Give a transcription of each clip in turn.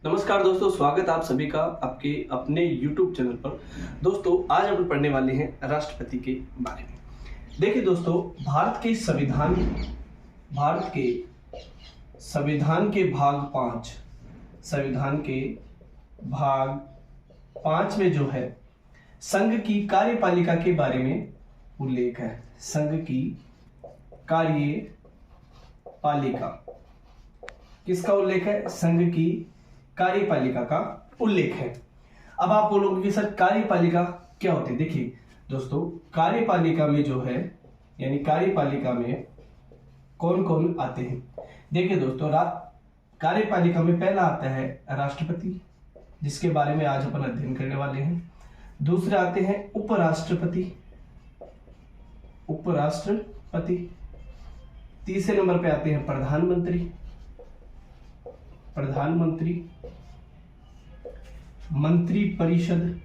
नमस्कार दोस्तों, स्वागत आप सभी का आपके अपने YouTube चैनल पर। दोस्तों, आज हम पढ़ने वाले हैं राष्ट्रपति के बारे में। देखिए दोस्तों, भारत के संविधान के भाग 5 में जो है संघ की कार्यपालिका के बारे में उल्लेख है। संघ की कार्यपालिका किसका उल्लेख है? संघ की कार्यपालिका का उल्लेख है। अब आप बोलोगे कि सर कार्यपालिका क्या होती है? देखिए दोस्तों, कार्यपालिका में जो है यानी कार्यपालिका में कौन कौन आते हैं? देखिए दोस्तों, कार्यपालिका में पहला आता है राष्ट्रपति, जिसके बारे में आज अपन अध्ययन करने वाले हैं। दूसरे आते हैं उपराष्ट्रपति। तीसरे नंबर पे आते हैं प्रधानमंत्री, मंत्री परिषद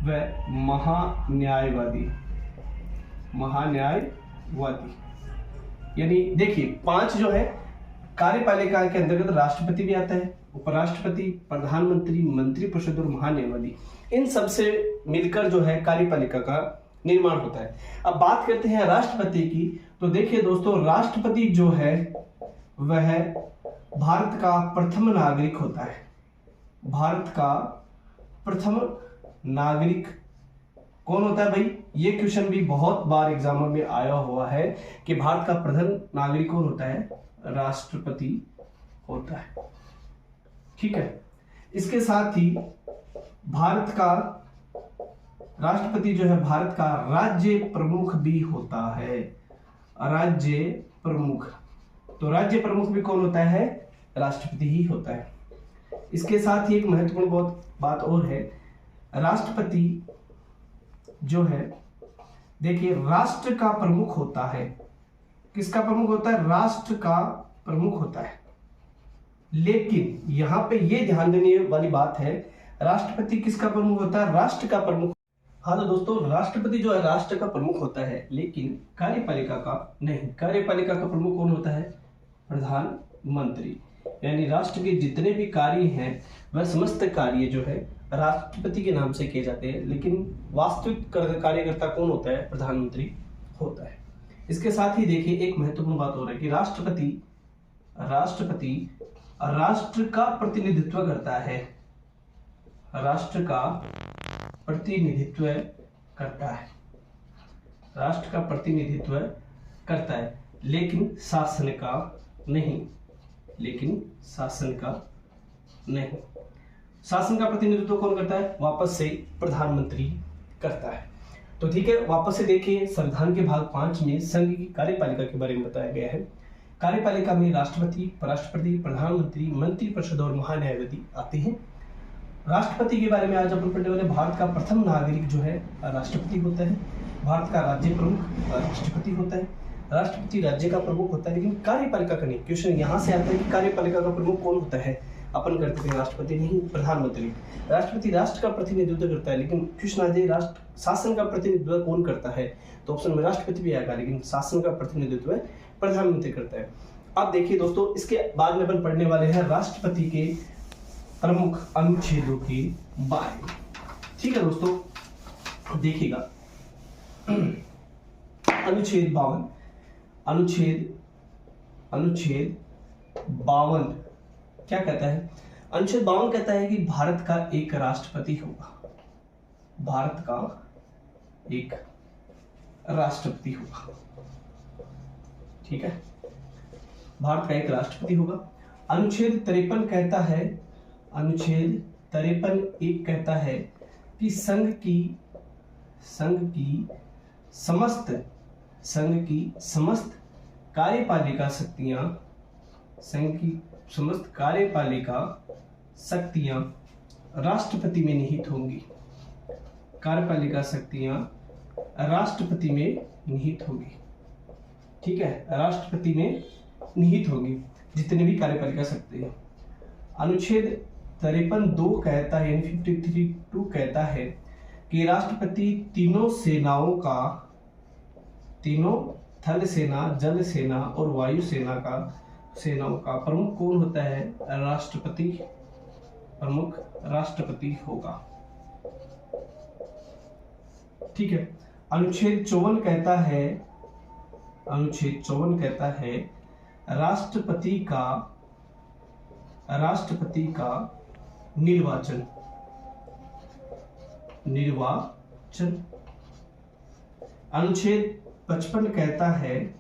व महान्यायवादी। यानी देखिए 5 जो है कार्यपालिका के अंतर्गत राष्ट्रपति भी आता है, उपराष्ट्रपति, प्रधानमंत्री, मंत्री परिषद और महान्यायवादी। इन सब से मिलकर जो है कार्यपालिका का निर्माण होता है। अब बात करते हैं राष्ट्रपति की। तो देखिए दोस्तों, राष्ट्रपति जो है वह भारत का प्रथम नागरिक होता है। भारत का प्रथम नागरिक कौन होता है भाई? ये क्वेश्चन भी बहुत बार एग्जाम में आया हुआ है कि भारत का प्रथम नागरिक कौन होता है? राष्ट्रपति होता है। ठीक है। इसके साथ ही भारत का राष्ट्रपति जो है भारत का राज्य प्रमुख भी होता है। राज्य प्रमुख, तो राज्य प्रमुख भी कौन होता है? राष्ट्रपति ही होता है। इसके साथ ही एक महत्वपूर्ण बात और है, राष्ट्रपति जो है देखिए राष्ट्र का प्रमुख होता है। किसका प्रमुख होता है? राष्ट्र का प्रमुख होता है। लेकिन यहां पे ये ध्यान देने वाली बात है, राष्ट्रपति किसका प्रमुख होता है? राष्ट्र का प्रमुख। हाँ तो दोस्तों, राष्ट्रपति जो है राष्ट्र का प्रमुख होता है, लेकिन कार्यपालिका का नहीं। कार्यपालिका का प्रमुख कौन होता है? प्रधानमंत्री। यानी राष्ट्र के जितने भी कार्य हैं वह समस्त कार्य जो है राष्ट्रपति के नाम से किए जाते हैं, लेकिन वास्तविक कार्यकर्ता कौन होता है? प्रधानमंत्री होता है। इसके साथ ही देखिए एक महत्वपूर्ण बात हो रहा है कि राष्ट्रपति राष्ट्र का प्रतिनिधित्व करता है। राष्ट्र का प्रतिनिधित्व करता है, लेकिन शासन का नहीं। शासन का प्रतिनिधित्व कौन करता है? वापस से प्रधानमंत्री करता है। तो ठीक है, वापस से देखिए संविधान के भाग 5 में संघ की कार्यपालिका के बारे में बताया गया है। कार्यपालिका में राष्ट्रपति, उपराष्ट्रपति, प्रधानमंत्री, मंत्री परिषद और महान्यायवादी आते हैं। राष्ट्रपति के बारे में आज अपन पढ़ने वाले, भारत का प्रथम नागरिक जो है राष्ट्रपति होता है। भारत का राज्य प्रमुख राष्ट्रपति होता है। राष्ट्रपति राज्य का प्रमुख होता है, लेकिन कार्यपालिका का नहीं। क्वेश्चन यहाँ से आता है कि कार्यपालिका का प्रमुख कौन होता है? अपन करते हैं राष्ट्रपति नहीं, प्रधानमंत्री। राष्ट्रपति राष्ट्र का प्रतिनिधित्व करता है, लेकिन क्वेश्चन आ जाए राष्ट्र शासन का प्रतिनिधित्व कौन करता है? तो ऑप्शन में राष्ट्रपति भी आएगा, लेकिन शासन का प्रतिनिधित्व प्रधानमंत्री करता है। अब देखिए दोस्तों, इसके बाद में अपन पढ़ने वाले हैं राष्ट्रपति के प्रमुख अनुच्छेदों के बारे में। ठीक है दोस्तों, देखिएगा अनुच्छेद 52 क्या कहता है? अनुच्छेद 52 कहता है कि भारत का एक राष्ट्रपति होगा। भारत का एक राष्ट्रपति होगा। ठीक है, भारत का एक राष्ट्रपति होगा। अनुच्छेद 53 कहता है, अनुच्छेद 53(1) कहता है कि संघ की समस्त कार्यपालिका शक्तियां राष्ट्रपति में निहित होंगी। कार्यपालिका शक्तियां राष्ट्रपति में निहित होंगी। ठीक है, राष्ट्रपति में निहित होंगी जितने भी कार्यपालिका शक्तियां। अनुच्छेद 53(2) कहता है, यानी 53(2) कहता है कि राष्ट्रपति तीनों थल सेना, जल सेना और वायु सेना का सेनाओं का प्रमुख कौन होता है? राष्ट्रपति। प्रमुख राष्ट्रपति होगा। ठीक है। अनुच्छेद 54 कहता है, अनुच्छेद 54 कहता है राष्ट्रपति का निर्वाचन, अनुच्छेद 55 कहता है,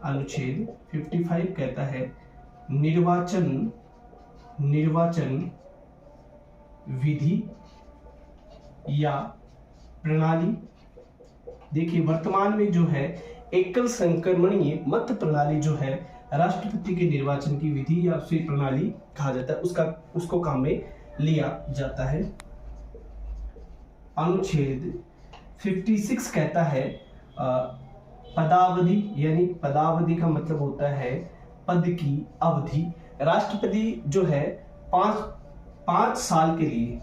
अनुच्छेद 55 कहता है निर्वाचन विधि या प्रणाली। देखिए वर्तमान में जो है एकल संक्रमणीय मत प्रणाली जो है राष्ट्रपति के निर्वाचन की विधि या उसकी प्रणाली कहा जाता है, उसको काम में लिया जाता है। अनुच्छेद 56 कहता है पदावधि, यानी पदावधि का मतलब होता है पद की अवधि। राष्ट्रपति जो है पांच साल के लिए,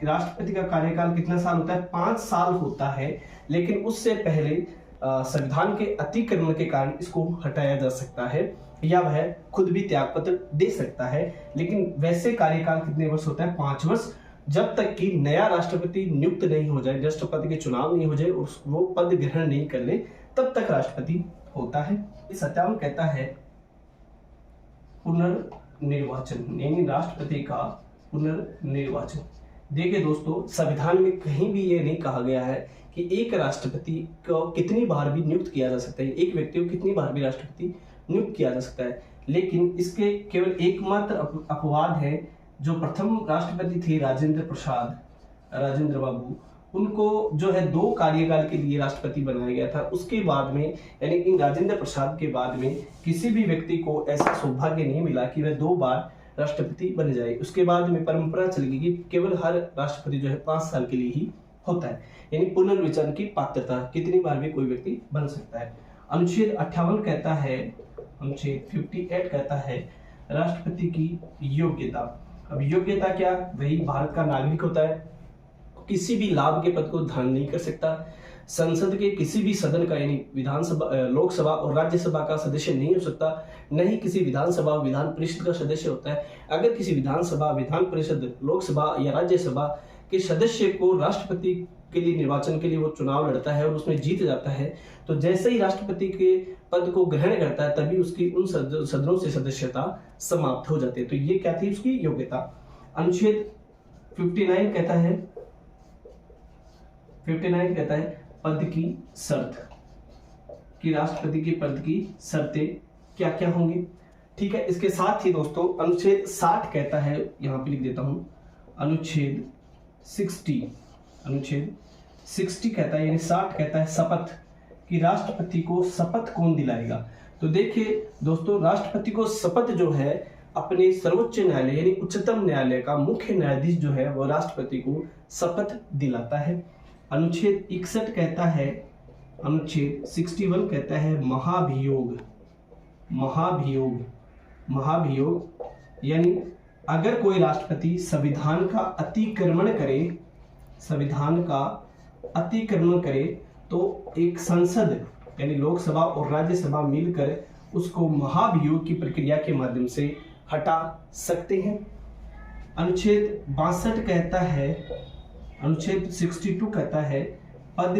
राष्ट्रपति का कार्यकाल कितना साल होता है? 5 साल होता है, लेकिन उससे पहले संविधान के अतिक्रमण के कारण इसको हटाया जा सकता है या वह खुद भी त्यागपत्र दे सकता है। लेकिन वैसे कार्यकाल कितने वर्ष होता है? 5 वर्ष, जब तक कि नया राष्ट्रपति नियुक्त नहीं हो जाए, राष्ट्रपति के चुनाव नहीं हो जाए और वो पद ग्रहण नहीं कर ले, तब तक राष्ट्रपति होता है। 57 कहता है पुनर्निर्वाचन, यानी राष्ट्रपति का पुनर्निर्वाचन। देखिए दोस्तों, संविधान में कहीं भी ये नहीं कहा गया है कि एक राष्ट्रपति को कितनी बार भी नियुक्त किया जा सकता है, एक व्यक्ति को कितनी बार भी राष्ट्रपति नियुक्त किया जा सकता है। लेकिन इसके केवल एकमात्र अपवाद है, जो प्रथम राष्ट्रपति थे राजेंद्र बाबू, उनको जो है 2 कार्यकाल के लिए राष्ट्रपति बनाया गया था। उसके बाद में, यानी इन राजेंद्र प्रसाद के बाद में किसी भी व्यक्ति को ऐसा सौभाग्य नहीं मिला कि वह 2 बार राष्ट्रपति बन जाए। उसके बाद में परंपरा चल गई कि केवल हर राष्ट्रपति जो है 5 साल के लिए ही होता है, यानी पुनर्विचार की पात्रता, कितनी बार भी कोई व्यक्ति बन सकता है। अनुच्छेद 58 कहता है, अनुच्छेद 58 कहता है राष्ट्रपति की योग्यता। अब योग्यता क्या? वही भारत का नागरिक होता है, किसी भी लाभ के पद को धारण नहीं कर सकता, संसद के किसी भी सदन का, यानी विधानसभा, लोकसभा और राज्यसभा का सदस्य नहीं हो सकता, न ही किसी विधानसभा विधान परिषद का सदस्य होता है। अगर किसी विधानसभा, विधान परिषद, लोकसभा या राज्यसभा के सदस्य को राष्ट्रपति के लिए निर्वाचन के लिए वो चुनाव लड़ता है और उसमें जीत जाता है, तो जैसे ही राष्ट्रपति के पद को ग्रहण करता है तभी उसकी उन सदनों से सदस्यता समाप्त हो जाती है। तो ये क्या थी उसकी योग्यता। अनुच्छेद 59 कहता है पद की शर्त, कि राष्ट्रपति के पद की शर्तें क्या क्या होंगी। ठीक है। इसके साथ ही दोस्तों अनुच्छेद 60 कहता है, यहाँ पे लिख देता हूं, अनुच्छेद 60 कहता है, यानी 60 कहता है शपथ, कि राष्ट्रपति को शपथ कौन दिलाएगा। तो देखिए दोस्तों, राष्ट्रपति को शपथ जो है अपने सर्वोच्च न्यायालय यानी उच्चतम न्यायालय का मुख्य न्यायाधीश जो है वो राष्ट्रपति को शपथ दिलाता है। अनुच्छेद 61 कहता है, अनुच्छेद 61 कहता है महाभियोग, यानी अगर कोई राष्ट्रपति संविधान का अतिक्रमण करे तो एक संसद यानी लोकसभा और राज्यसभा मिलकर उसको महाभियोग की प्रक्रिया के माध्यम से हटा सकते हैं। अनुच्छेद 62 कहता है, अनुच्छेद 62 कहता है पद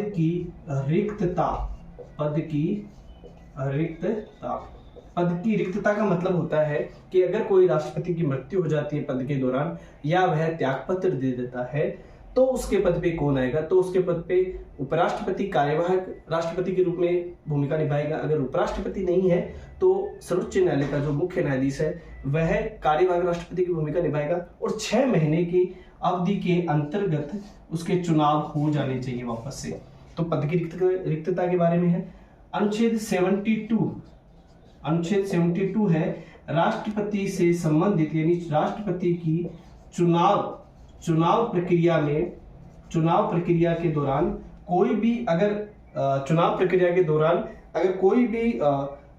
की रिक्तता का मतलब होता है कि अगर कोई राष्ट्रपति की मृत्यु हो जाती है पद के दौरान या वह त्यागपत्र दे देता है तो उसके पद पे कौन आएगा, तो उसके पद पे उपराष्ट्रपति कार्यवाहक राष्ट्रपति के रूप में भूमिका निभाएगा। अगर उपराष्ट्रपति नहीं है तो सर्वोच्च न्यायालय का जो मुख्य न्यायाधीश है वह कार्यवाहक राष्ट्रपति की भूमिका निभाएगा और 6 महीने की अवधि के अंतर्गत उसके चुनाव हो जाने चाहिए वापस से। तो पद की रिक्तता के बारे में है। अनुच्छेद 72 है राष्ट्रपति से संबंधित, यानी राष्ट्रपति की चुनाव प्रक्रिया के दौरान कोई भी अगर कोई भी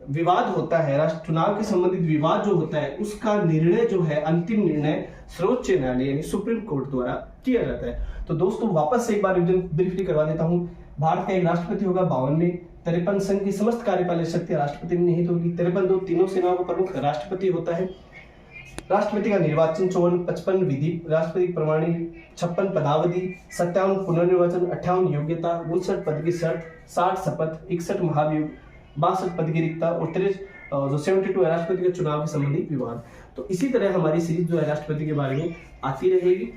विवाद होता है, चुनाव के संबंधित विवाद जो होता है उसका निर्णय जो है, अंतिम निर्णय सर्वोच्च न्यायालय यानी सुप्रीम कोर्ट द्वारा किया जाता है। तो दोस्तों वापस से एक बार रिवीजन ब्रीफली करवा देता हूं। भारत का एक राष्ट्रपति होगा 52वें, 53 संघ की समस्त कार्यपालक शक्तियां राष्ट्रपति में निहित होगी। 53 दो तीनों सेनाओं का प्रमुख राष्ट्रपति होता है। राष्ट्रपति का निर्वाचन 54, 55 विधि, राष्ट्रपति प्रमाणी 56 पदावधि, 57 पुनर्निर्वाचन, 58 योग्यता, 59 पद की शर्त, 60 शपथ, 61 महाभियोग, 62 पद की रिक्ता और 73 जो 72 है राष्ट्रपति के चुनाव के संबंधी विवाद। तो इसी तरह हमारी सीरीज जो है राष्ट्रपति के बारे में आती रहेगी।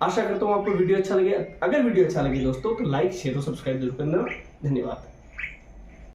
आशा करता हूँ आपको वीडियो अच्छा लगे। अगर वीडियो अच्छा लगे दोस्तों तो लाइक शेयर और सब्सक्राइब जरूर करना। धन्यवाद।